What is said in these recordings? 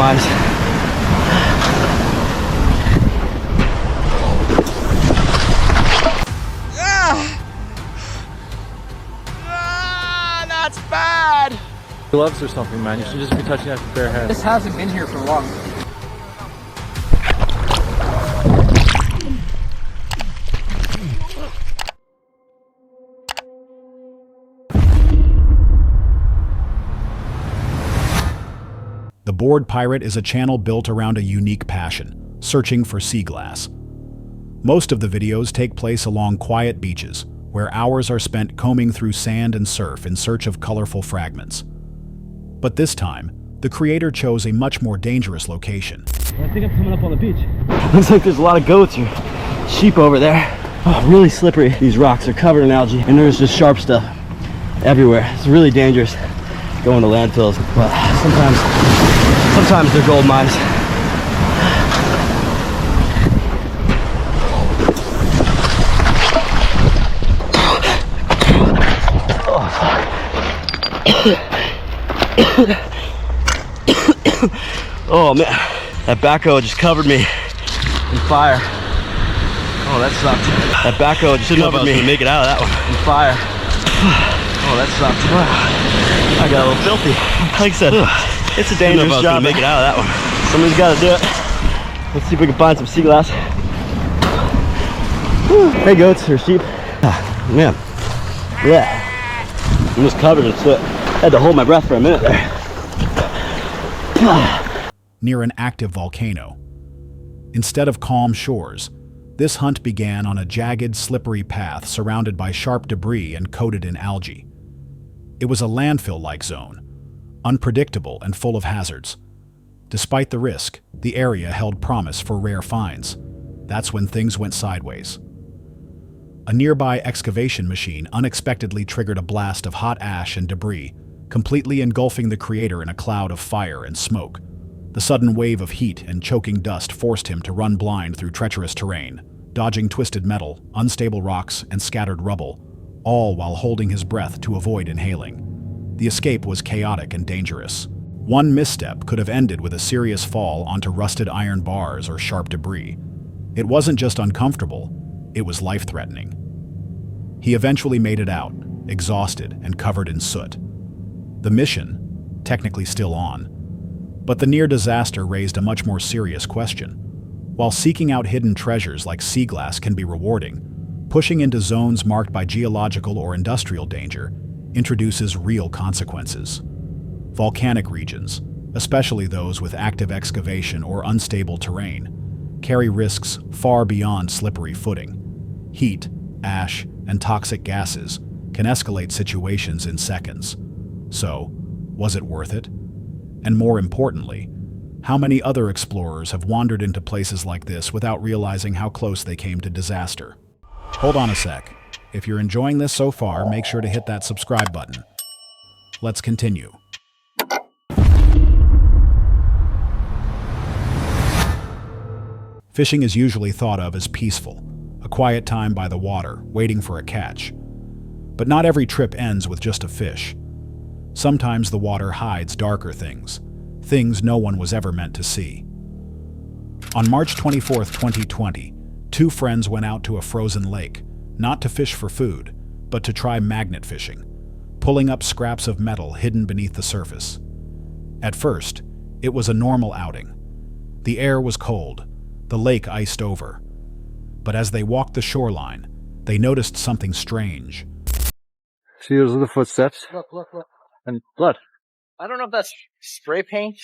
mines. That's bad. Gloves or something, man. You should just be touching that with bare hands. This hasn't been here for long. The Bored Pirate is a channel built around a unique passion, searching for sea glass. Most of the videos take place along quiet beaches, where hours are spent combing through sand and surf in search of colorful fragments. But this time, the creator chose a much more dangerous location. I think I'm coming up on the beach. Looks like there's a lot of goats or sheep over there. Oh, really slippery. These rocks are covered in algae, and there's just sharp stuff everywhere. It's really dangerous going to landfills. But sometimes they're gold mines. Oh man, that backhoe just covered me in fire. Oh, that sucked. That backhoe just covered me. Make it out of that one in fire. Oh, that sucked. I got a little filthy. Like I said, it's a dangerous job. Make it out of that one. Somebody's got to do it. Let's see if we can find some sea glass. Hey, goats or sheep. Man, yeah, I'm just covered in soot. I had to hold my breath for a minute there. Near an active volcano. Instead of calm shores, this hunt began on a jagged, slippery path surrounded by sharp debris and coated in algae. It was a landfill-like zone, unpredictable and full of hazards. Despite the risk, the area held promise for rare finds. That's when things went sideways. A nearby excavation machine unexpectedly triggered a blast of hot ash and debris, completely engulfing the creator in a cloud of fire and smoke. The sudden wave of heat and choking dust forced him to run blind through treacherous terrain, dodging twisted metal, unstable rocks, and scattered rubble, all while holding his breath to avoid inhaling. The escape was chaotic and dangerous. One misstep could have ended with a serious fall onto rusted iron bars or sharp debris. It wasn't just uncomfortable, it was life-threatening. He eventually made it out, exhausted and covered in soot. The mission, technically still on, but the near disaster raised a much more serious question. While seeking out hidden treasures like sea glass can be rewarding, pushing into zones marked by geological or industrial danger introduces real consequences. Volcanic regions, especially those with active excavation or unstable terrain, carry risks far beyond slippery footing. Heat, ash, and toxic gases can escalate situations in seconds. So, was it worth it? And more importantly, how many other explorers have wandered into places like this without realizing how close they came to disaster? Hold on a sec. If you're enjoying this so far, make sure to hit that subscribe button. Let's continue. Fishing is usually thought of as peaceful, a quiet time by the water, waiting for a catch. But not every trip ends with just a fish. Sometimes the water hides darker things no one was ever meant to see. On March 24, 2020, two friends went out to a frozen lake, not to fish for food, but to try magnet fishing, pulling up scraps of metal hidden beneath the surface. At first, it was a normal outing. The air was cold, the lake iced over. But as they walked the shoreline, they noticed something strange. See those little footsteps? Look. And blood. I don't know if that's spray paint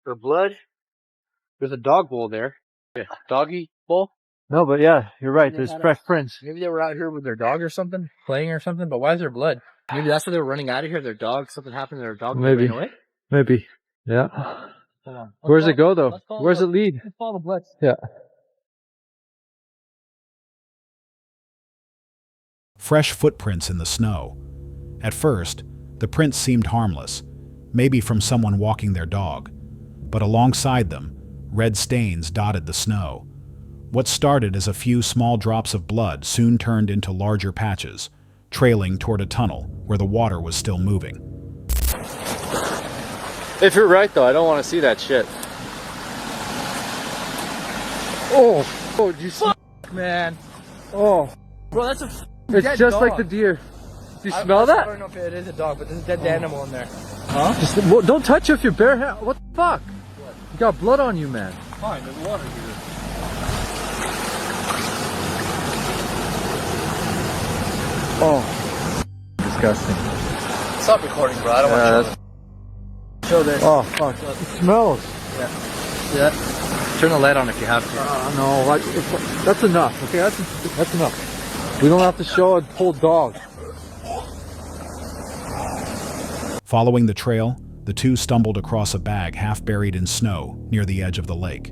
or blood. There's a dog bowl there. Yeah. Doggy bowl. No, but yeah, you're right. There's fresh prints. Maybe they were out here with their dog or something, playing or something, but why is there blood? Maybe that's why they were running out of here. Their dog, something happened to their dog. Maybe. Ran away? Maybe. Yeah. Hold on. Where's it go, though? Where's it lead? Let's follow the blood. Yeah. Fresh footprints in the snow. At first, the prints seemed harmless, maybe from someone walking their dog. But alongside them, red stains dotted the snow. What started as a few small drops of blood soon turned into larger patches, trailing toward a tunnel where the water was still moving. If you're right though, I don't want to see that shit. Oh, did you see? Man. Oh, Bro, that's a it's dead just dog. like the deer. Do you smell that? I don't know if it is a dog, but there's a dead animal in there. Well, don't touch it with your bare hand. What the fuck? What? You got blood on you, man. Fine, there's water here. Oh, disgusting. Stop recording, bro. I don't want to show this. Oh, fuck. It smells. Yeah. See that? Turn the light on if you have to. No, that's enough. Okay, that's enough. We don't have to show a whole dog. Following the trail, the two stumbled across a bag half buried in snow near the edge of the lake.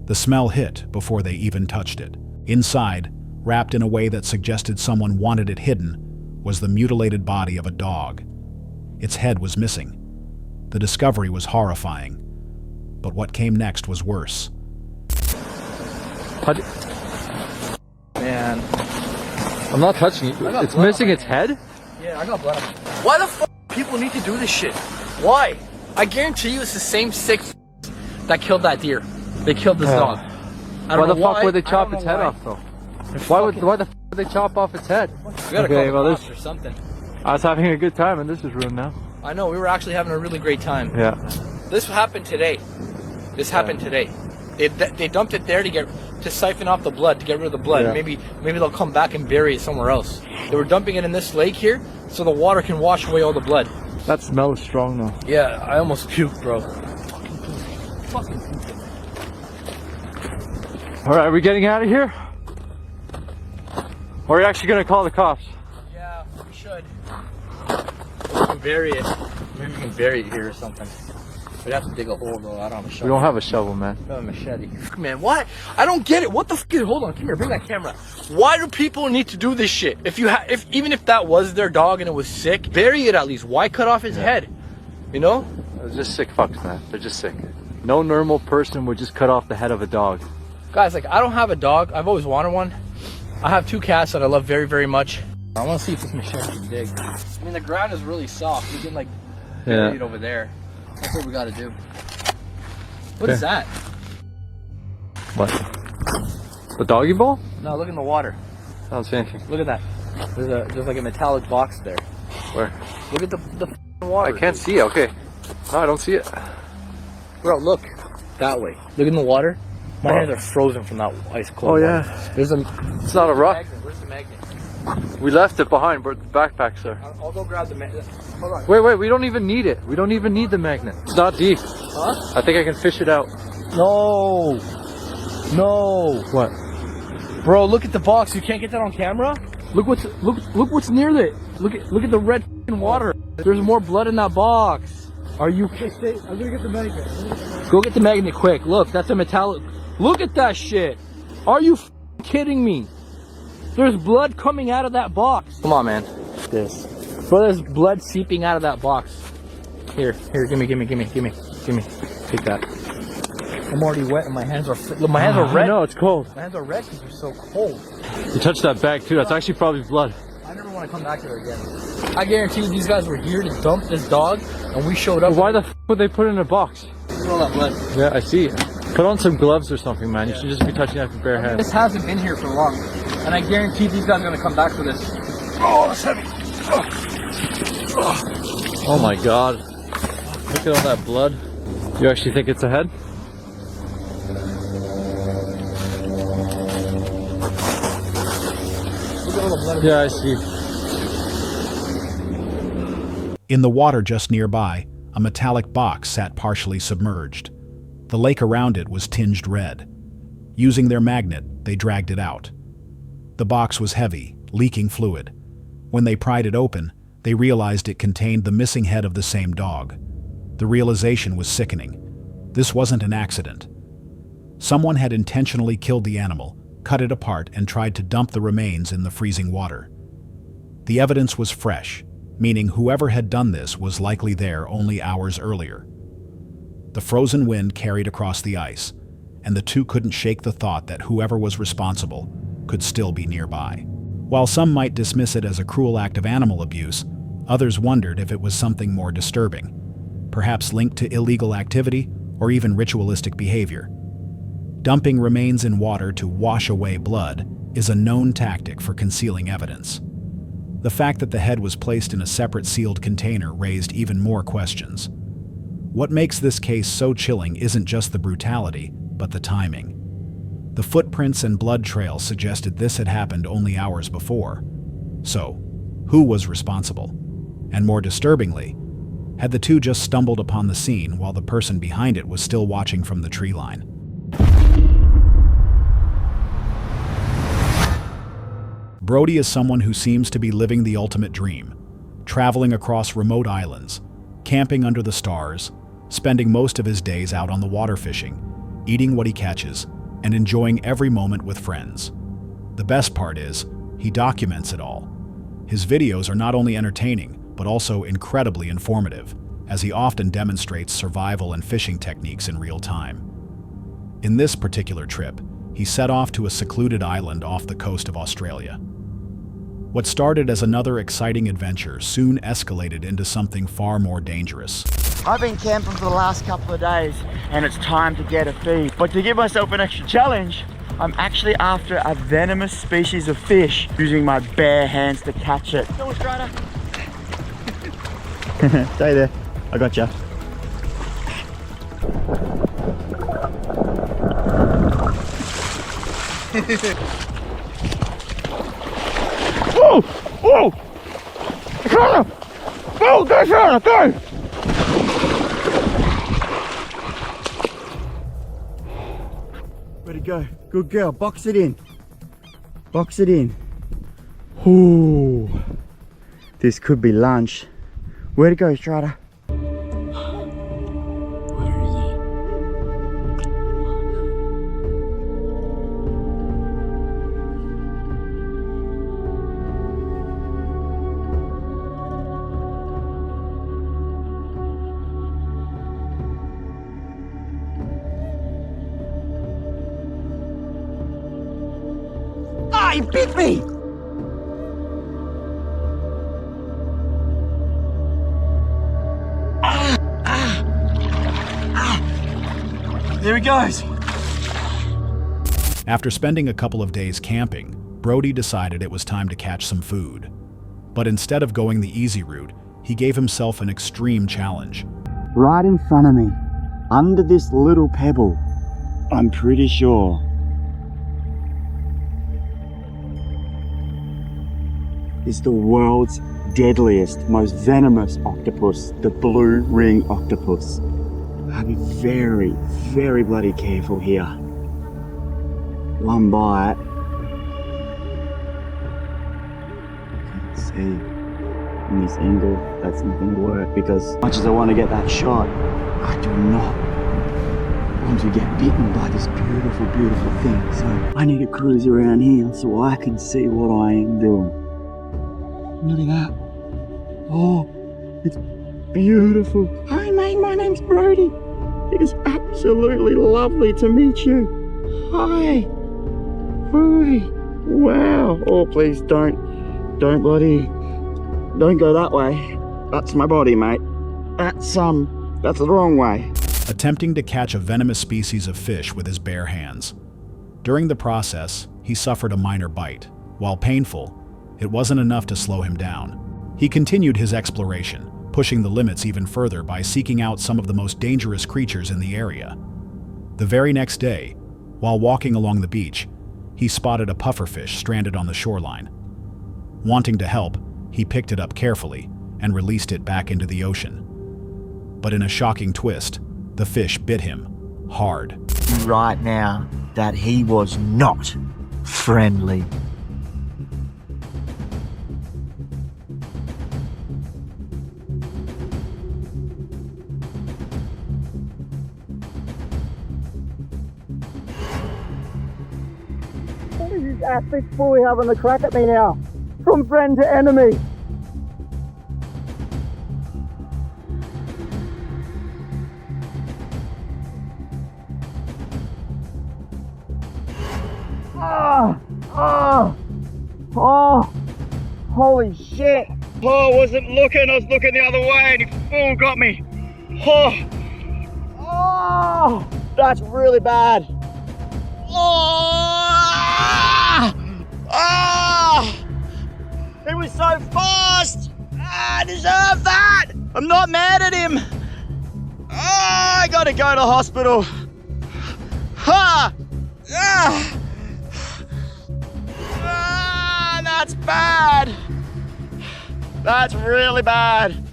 The smell hit before they even touched it. Inside, wrapped in a way that suggested someone wanted it hidden, was the mutilated body of a dog. Its head was missing. The discovery was horrifying. But what came next was worse. Man. I'm not touching it. It's missing its head? Yeah, I got blood on it. Why the fuck people need to do this shit? Why? I guarantee you it's the same six that killed that deer. They killed this dog. Why the fuck would they chop its head off though? Why the fuck would they chop off its head? We gotta call the cops or something. I was having a good time and this is ruined now. I know, we were actually having a really great time. Yeah. This happened today. This happened today. They dumped it there to siphon off the blood, to get rid of the blood. Yeah. Maybe they'll come back and bury it somewhere else. They were dumping it in this lake here, so the water can wash away all the blood. That smell is strong though. Yeah, I almost puked, bro. Fucking Alright, are we getting out of here? Or are you actually gonna call the cops? Yeah, we should. We can bury it. Maybe we can bury it here or something. We'd have to dig a hole though. I don't have a shovel. We don't have a shovel, man. I have a machete. Man, what? I don't get it. What the fuck? Hold on, come here, bring that camera. Why do people need to do this shit? Even if that was their dog and it was sick, bury it at least. Why cut off his head? You know? They're just sick fucks, man. They're just sick. No normal person would just cut off the head of a dog. Guys, like, I don't have a dog. I've always wanted one. I have two cats that I love very, very much. I want to see if this machete can dig. I mean, the ground is really soft. We can, like, bury it over there. That's what we gotta do. What is that? What? The doggy bowl? No, look in the water. I don't see anything. Look at that. There's like a metallic box there. Where? Look at the water. I can't see it. Okay. No, I don't see it. Bro, look. That way. Look in the water. My hands are frozen from that ice cold water. Yeah. There's a... It's not a rock. Where's the magnet? We left it behind where the backpacks are. I'll go grab the magnet. Hold on. Wait, we don't even need it. We don't even need the magnet. It's not deep. Huh? I think I can fish it out. No. No. What? Bro, look at the box. You can't get that on camera? Look what's what's near it. Look at the red water. There's more blood in that box. Are you kidding? I'm gonna get the magnet. Go get the magnet quick. Look, that's a metallic. Look at that shit. Are you kidding me? There's blood coming out of that box. Come on, man. This. Bro, there's blood seeping out of that box. Here, gimme. Take that. I'm already wet and my hands are my hands are red. No, it's cold. My hands are red because they're so cold. You touched that bag too. That's actually probably blood. I never want to come back here again. I guarantee you these guys were here to dump this dog and we showed up. Why the f would they put it in a box? Look at all that blood. Yeah, I see. Put on some gloves or something, man. You should just be touching that with bare hands. This hasn't been here for long. And I guarantee these guys are going to come back for this. Oh, that's heavy. Oh my god. Look at all that blood. You actually think it's a head? Look at all the blood. Yeah, I see. In the water just nearby, a metallic box sat partially submerged. The lake around it was tinged red. Using their magnet, they dragged it out. The box was heavy, leaking fluid. When they pried it open, they realized it contained the missing head of the same dog. The realization was sickening. This wasn't an accident. Someone had intentionally killed the animal, cut it apart, and tried to dump the remains in the freezing water. The evidence was fresh, meaning whoever had done this was likely there only hours earlier. The frozen wind carried across the ice, and the two couldn't shake the thought that whoever was responsible could still be nearby. While some might dismiss it as a cruel act of animal abuse, others wondered if it was something more disturbing. perhaps linked to illegal activity or even ritualistic behavior. Dumping remains in water to wash away blood is a known tactic for concealing evidence. The fact that the head was placed in a separate sealed container raised even more questions. What makes this case so chilling isn't just the brutality, but the timing. The footprints and blood trails suggested this had happened only hours before. So, who was responsible? And more disturbingly, had the two just stumbled upon the scene while the person behind it was still watching from the tree line? Brody is someone who seems to be living the ultimate dream, traveling across remote islands, camping under the stars, spending most of his days out on the water fishing, eating what he catches, and enjoying every moment with friends. The best part is, he documents it all. His videos are not only entertaining, but also incredibly informative, as he often demonstrates survival and fishing techniques in real time. In this particular trip, he set off to a secluded island off the coast of Australia. What started as another exciting adventure soon escalated into something far more dangerous. I've been camping for the last couple of days and it's time to get a feed. But to give myself an extra challenge, I'm actually after a venomous species of fish, using my bare hands to catch it. Go, Strider. Stay there, I got ya. Whoa! Whoa! Strider! Go, go, Strider, go! Where'd it go? Good girl, box it in. Box it in. Ooh. This could be lunch. Where'd it go, Strider? Where is he? Ah, he bit me! There he goes. After spending a couple of days camping, Brody decided it was time to catch some food. But instead of going the easy route, he gave himself an extreme challenge. Right in front of me, under this little pebble, I'm pretty sure. Is the world's deadliest, most venomous octopus, the blue ring octopus. I'll be very, very bloody careful here. One bite. Can't see. In this angle, that's not going to work because as much as I want to get that shot, I do not want to get bitten by this beautiful, beautiful thing. So I need to cruise around here so I can see what I am doing. Look at that. Oh, it's beautiful. Hi mate, my name's Brody. It is absolutely lovely to meet you. Hi. Hi. Wow. Oh, please don't go that way. That's my body, mate. That's the wrong way. Attempting to catch a venomous species of fish with his bare hands. During the process, he suffered a minor bite. While painful, it wasn't enough to slow him down. He continued his exploration, pushing the limits even further by seeking out some of the most dangerous creatures in the area. The very next day, while walking along the beach, he spotted a pufferfish stranded on the shoreline. Wanting to help, he picked it up carefully and released it back into the ocean. But in a shocking twist, the fish bit him hard. Right now that he was not friendly. This athlete's fully having a crack at me now, from friend to enemy. Oh, holy shit. Oh, I wasn't looking, I was looking the other way and he full got me. Oh, that's really bad. Oh, he was so fast. I deserve that. I'm not mad at him. I gotta go to the hospital. That's bad. That's really bad.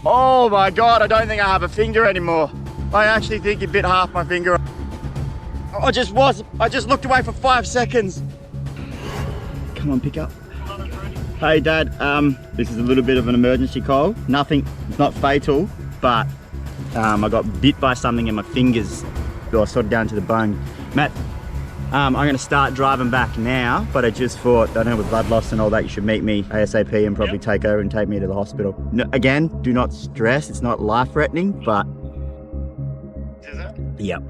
Oh my God, I don't think I have a finger anymore. I actually think he bit half my finger. I just looked away for 5 seconds. Come on, pick up. Hey Dad, this is a little bit of an emergency call. Nothing, not fatal, but I got bit by something in my fingers, or sort of down to the bone. Matt, I'm gonna start driving back now, but I just thought, I know with blood loss and all that, you should meet me ASAP and probably take over and take me to the hospital. No, again, do not stress, it's not life-threatening, but... Is it? Yep.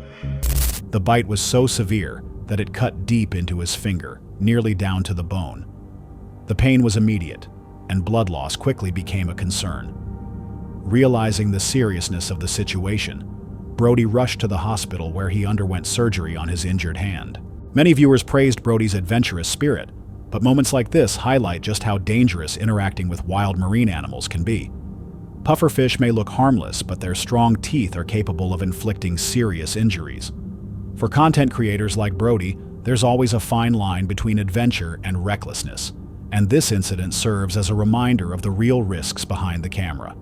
The bite was so severe that it cut deep into his finger, nearly down to the bone. The pain was immediate, and blood loss quickly became a concern. Realizing the seriousness of the situation, Brody rushed to the hospital where he underwent surgery on his injured hand. Many viewers praised Brody's adventurous spirit, but moments like this highlight just how dangerous interacting with wild marine animals can be. Pufferfish may look harmless, but their strong teeth are capable of inflicting serious injuries. For content creators like Brody, there's always a fine line between adventure and recklessness, and this incident serves as a reminder of the real risks behind the camera.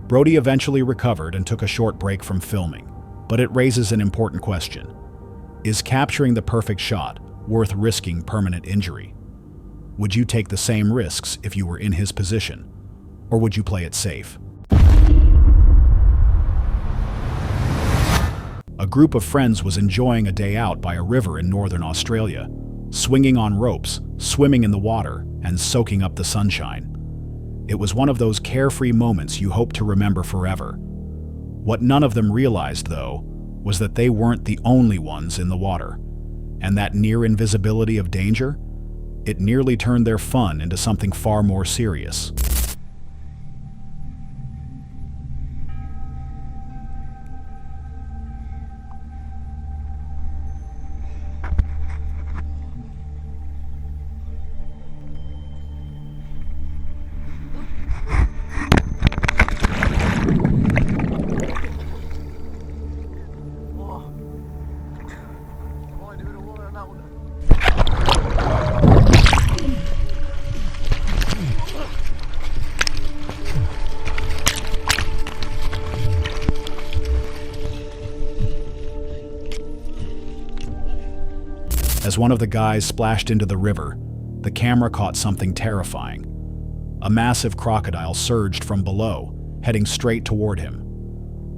Brody eventually recovered and took a short break from filming, but it raises an important question. Is capturing the perfect shot worth risking permanent injury? Would you take the same risks if you were in his position, or would you play it safe? A group of friends was enjoying a day out by a river in northern Australia, swinging on ropes, swimming in the water, and soaking up the sunshine. It was one of those carefree moments you hope to remember forever. What none of them realized, though, was that they weren't the only ones in the water, and that near invisibility of danger, it nearly turned their fun into something far more serious. As one of the guys splashed into the river, the camera caught something terrifying. A massive crocodile surged from below, heading straight toward him.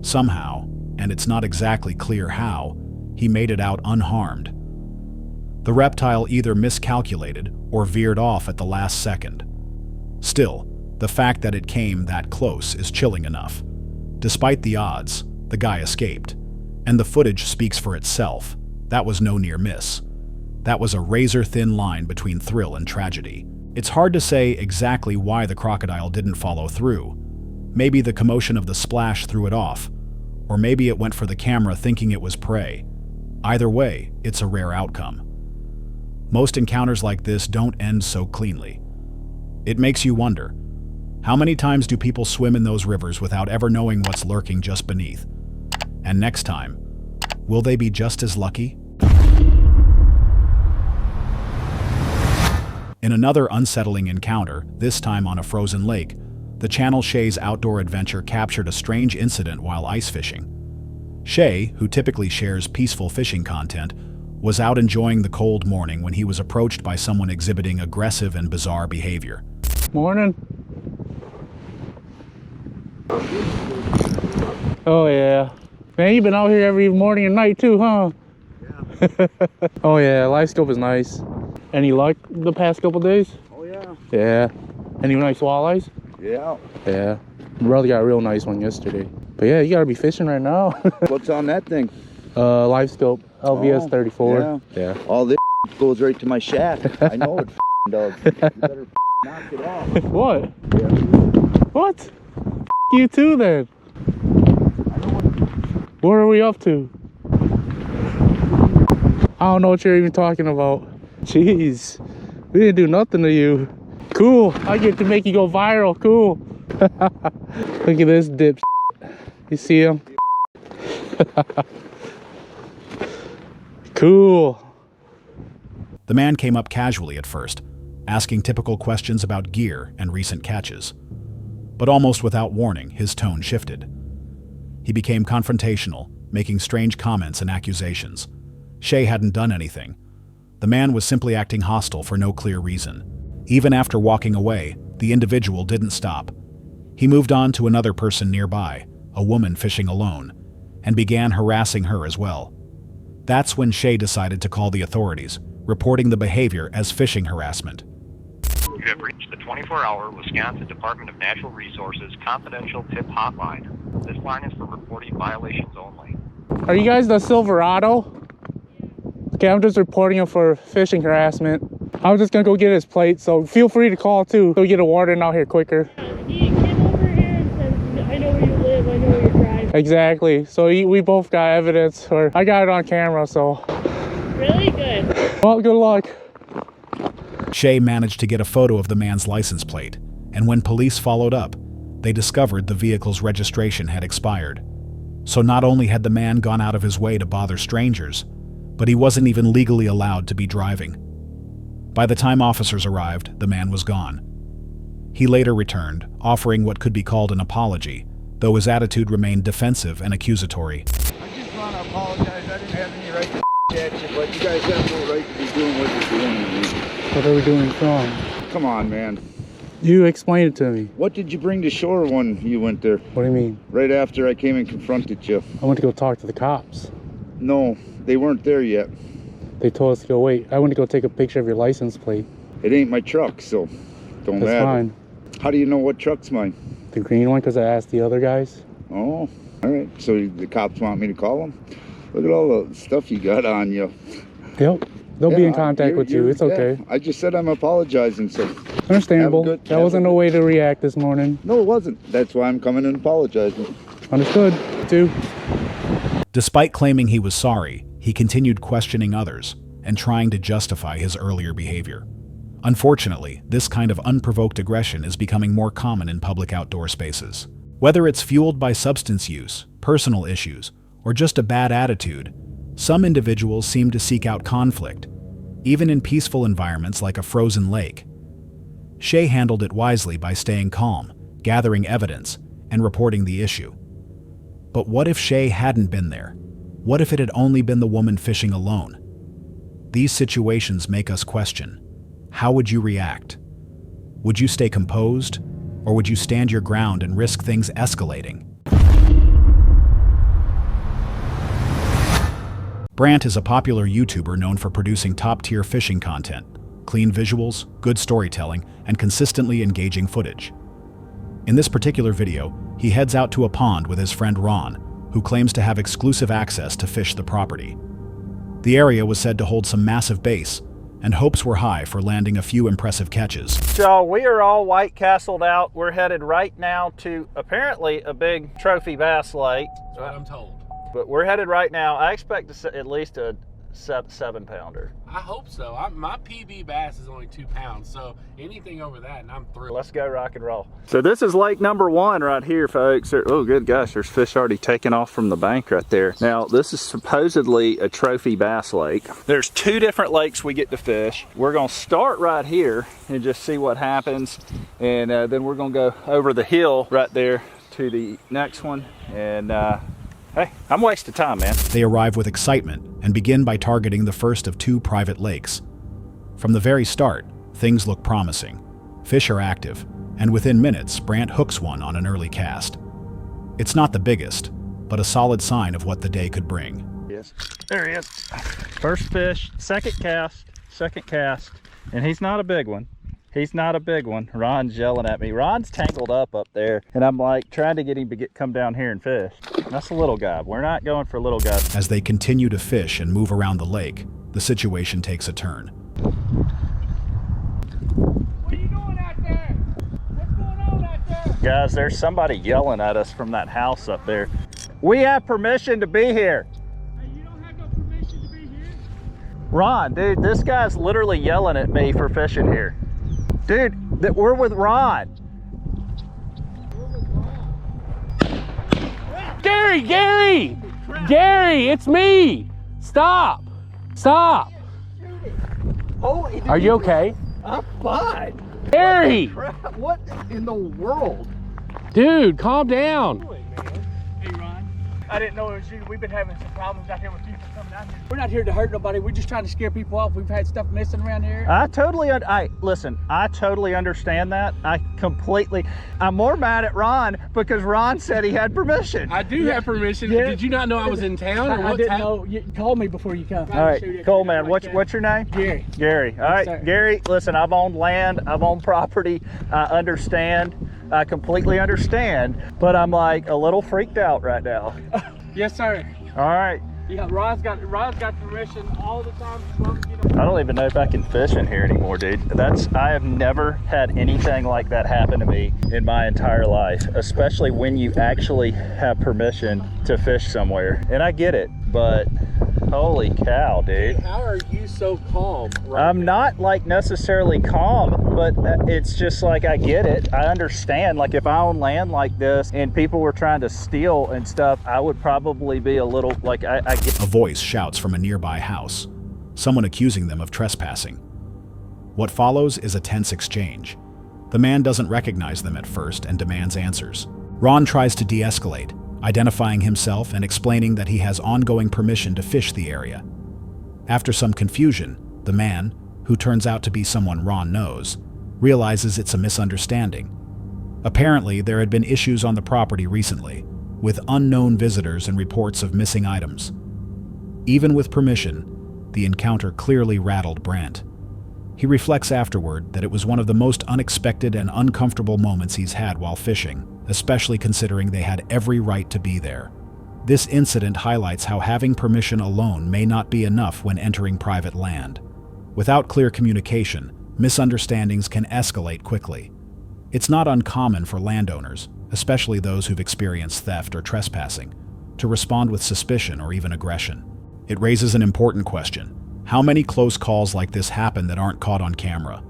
Somehow, and it's not exactly clear how, he made it out unharmed. The reptile either miscalculated or veered off at the last second. Still, the fact that it came that close is chilling enough. Despite the odds, the guy escaped, and the footage speaks for itself. That was no near miss. That was a razor-thin line between thrill and tragedy. It's hard to say exactly why the crocodile didn't follow through. Maybe the commotion of the splash threw it off, or maybe it went for the camera thinking it was prey. Either way, it's a rare outcome. Most encounters like this don't end so cleanly. It makes you wonder, how many times do people swim in those rivers without ever knowing what's lurking just beneath? And next time, will they be just as lucky? In another unsettling encounter, this time on a frozen lake, the channel Shay's Outdoor Adventure captured a strange incident while ice fishing. Shay, who typically shares peaceful fishing content, was out enjoying the cold morning when he was approached by someone exhibiting aggressive and bizarre behavior. Morning. Oh yeah. Man, you've been out here every morning and night too, huh? Yeah. Oh yeah, live scope is nice. Any luck the past couple days? Oh yeah. Yeah. Any nice walleyes? Yeah. Yeah. Brother got a real nice one yesterday. But yeah, you gotta be fishing right now. What's on that thing? Live scope, LVS 34. Yeah. All this goes right to my shaft. I know it, does. You better knock it off. What? Yeah. What? you too then. What are we up to? I don't know what you're even talking about. Jeez, we didn't do nothing to you. Cool, I get to make you go viral, cool. Look at this dip. You see him? Cool. The man came up casually at first, asking typical questions about gear and recent catches. But almost without warning, his tone shifted. He became confrontational, making strange comments and accusations. Shay hadn't done anything. The man was simply acting hostile for no clear reason. Even after walking away, the individual didn't stop. He moved on to another person nearby, a woman fishing alone, and began harassing her as well. That's when Shay decided to call the authorities, reporting the behavior as fishing harassment. You have reached the 24-hour Wisconsin Department of Natural Resources confidential tip hotline. This line is for reporting violations only. Are you guys the Silverado? Okay, I'm just reporting him for fishing harassment. I was just gonna go get his plate, so feel free to call too. So we get a warden out here quicker. He came over here and said, I know where you live, I know where you're driving. Exactly. So we both got evidence, or I got it on camera, so. Really good. Well, good luck. Shay managed to get a photo of the man's license plate, and when police followed up, they discovered the vehicle's registration had expired. So not only had the man gone out of his way to bother strangers, but he wasn't even legally allowed to be driving. By the time officers arrived, the man was gone. He later returned, offering what could be called an apology, though his attitude remained defensive and accusatory. I just want to apologize. I didn't have any right to at you, but you guys have no right to be doing what you're doing. What are we doing wrong? Come on, man. You explain it to me. What did you bring to shore when you went there? What do you mean? Right after I came and confronted you. I went to go talk to the cops. No, they weren't there yet. They told us to go wait. I went to go take a picture of your license plate. It ain't my truck, so don't That's matter. fine. How do you know what truck's mine? The green one, because I asked the other guys. Oh, all right. So the cops want me to call them? Look at all the stuff you got on you. Yep. They'll be in contact with you. It's okay. I just said I'm apologizing, so. Understandable. Have a good- That wasn't no way to react this morning. No, it wasn't. That's why I'm coming and apologizing. Understood. Too. Despite claiming he was sorry, he continued questioning others and trying to justify his earlier behavior. Unfortunately, this kind of unprovoked aggression is becoming more common in public outdoor spaces. Whether it's fueled by substance use, personal issues, or just a bad attitude, some individuals seem to seek out conflict, even in peaceful environments like a frozen lake. Shay handled it wisely by staying calm, gathering evidence, and reporting the issue. But what if Shay hadn't been there? What if it had only been the woman fishing alone? These situations make us question. How would you react? Would you stay composed, or would you stand your ground and risk things escalating? Brant is a popular YouTuber known for producing top-tier fishing content, clean visuals, good storytelling, and consistently engaging footage. In this particular video, he heads out to a pond with his friend Ron, who claims to have exclusive access to fish the property. The area was said to hold some massive bass, and hopes were high for landing a few impressive catches. So we are all White Castled out. We're headed right now to apparently a big trophy bass lake. That's what I'm told. But we're headed right now. I expect to see at least a 7-pounder. I hope so. My PB bass is only 2 pounds, so anything over that, and I'm thrilled. Let's go rock and roll. So this is lake number 1 right here, folks. Oh, good gosh, there's fish already taking off from the bank right there. Now, this is supposedly a trophy bass lake. There's 2 different lakes we get to fish. We're gonna start right here and just see what happens. And then we're gonna go over the hill right there to the next one. And hey, I'm wasting time, man. They arrive with excitement and begin by targeting the first of 2 private lakes. From the very start, things look promising. Fish are active, and within minutes, Brant hooks one on an early cast. It's not the biggest, but a solid sign of what the day could bring. Yes, there he is. First fish, second cast, and he's not a big one. He's not a big one. Ron's yelling at me. Ron's tangled up there, and I'm like trying to get him to come down here and fish. That's a little guy. We're not going for little guys. As they continue to fish and move around the lake, the situation takes a turn. What are you doing out there? What's going on out there? Guys, there's somebody yelling at us from that house up there. We have permission to be here. Hey, you don't have no permission to be here? Ron, dude, this guy's literally yelling at me for fishing here. Dude, we're with Ron. Gary, it's me. Stop. Are you okay? I'm fine. Gary, Crap, what in the world? dude, calm down. Hey, Ron. I didn't know it was you. We've been having some problems out here with people coming out here. We're not here to hurt nobody. We're just trying to scare people off. We've had stuff missing around here. I totally understand that. I'm more mad at Ron because Ron said he had permission. I do have permission. Yeah. Did you not know I was in town? Or I didn't know. You call me before you come. All right, Cole, man, what's your name? Gary. Gary. All right, sir. Gary, listen, I've owned land, I've owned property. I understand. I completely understand, but I'm like a little freaked out right now. Yes, sir. All right. Yeah, Ron's got permission all the time. I don't even know if I can fish in here anymore, dude. I have never had anything like that happen to me in my entire life, especially when you actually have permission to fish somewhere. And I get it, but holy cow, dude. How are you so calm? I'm not like necessarily calm, but it's just like I get it. I understand. Like if I own land like this and people were trying to steal and stuff, I would probably be a little like I get. A voice shouts from a nearby house, someone accusing them of trespassing. What follows is a tense exchange. The man doesn't recognize them at first and demands answers. Ron tries to de-escalate, identifying himself and explaining that he has ongoing permission to fish the area. After some confusion, the man, who turns out to be someone Ron knows, realizes it's a misunderstanding. Apparently, there had been issues on the property recently, with unknown visitors and reports of missing items. Even with permission, the encounter clearly rattled Brant. He reflects afterward that it was one of the most unexpected and uncomfortable moments he's had while fishing, especially considering they had every right to be there. This incident highlights how having permission alone may not be enough when entering private land. Without clear communication, misunderstandings can escalate quickly. It's not uncommon for landowners, especially those who've experienced theft or trespassing, to respond with suspicion or even aggression. It raises an important question. How many close calls like this happen that aren't caught on camera?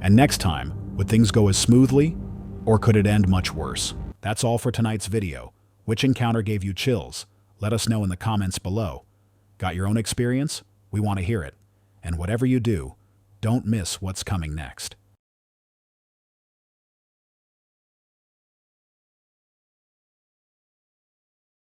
And next time, would things go as smoothly, or could it end much worse? That's all for tonight's video. Which encounter gave you chills? Let us know in the comments below. Got your own experience? We want to hear it. And whatever you do, don't miss what's coming next.